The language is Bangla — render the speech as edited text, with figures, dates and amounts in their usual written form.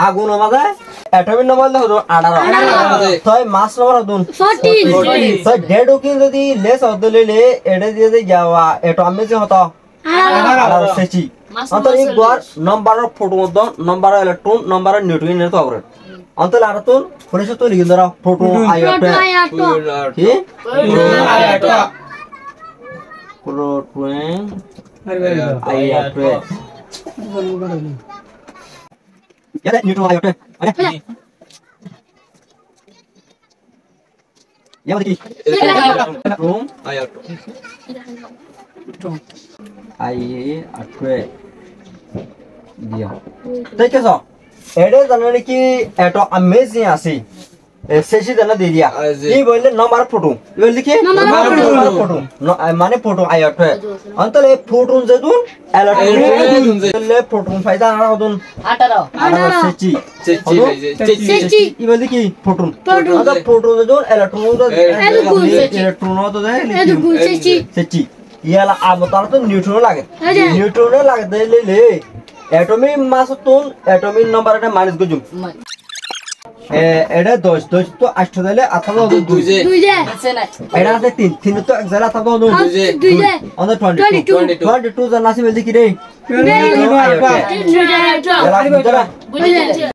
আগুন আমাকে অ্যাটমিক নম্বর হতো 18 তাই মাস নম্বর হতো 40 তাই ডেড ওকে যদি লেস হতো লেলে এটা দিয়ে দে যাওয়া অ্যাটমিক হতো 18 সেচি অন্ত এই গর নম্বর ফটো মত নম্বর ইলেকট্রন নম্বর নিউট্রিন এর তো আবরে অন্ত লারতুন পুলিশ তো লিখে ধরা ফটো আয়াটো কি আয়াটো proton আয়াটো ya neutron ayote ada ya mati room ayote aye dia তাই কেস এডে জানলে কি এটো আমেজিং আছে শেষে জানা দিয়ে দিয়া এই বললে নাম্বার ফটো বল দেখি নাম্বার ফটো মানে ফটো আইতে অন্তলে ফটো যেদুন ইলেকট্রন যেলে ফটো ফায়দা আর হদুন 18 সেচি সেচি এই বল দেখি ফটো আদা ফটো যেদুন ইলেকট্রন তো দেয় সেচি ইয়ালা আবতার তো নিউট্রন লাগে নিউট্রন লাগে দিলে অ্যাটমিক মাস তুন অ্যাটমিক নাম্বার এটা মাইনাস গজুম এটা 10 তো 8 দিলে আথালো 2 এটা আছে 3 তো এক জায়গা আথালো 2 অন 22 জানা আছে বলদি কি রে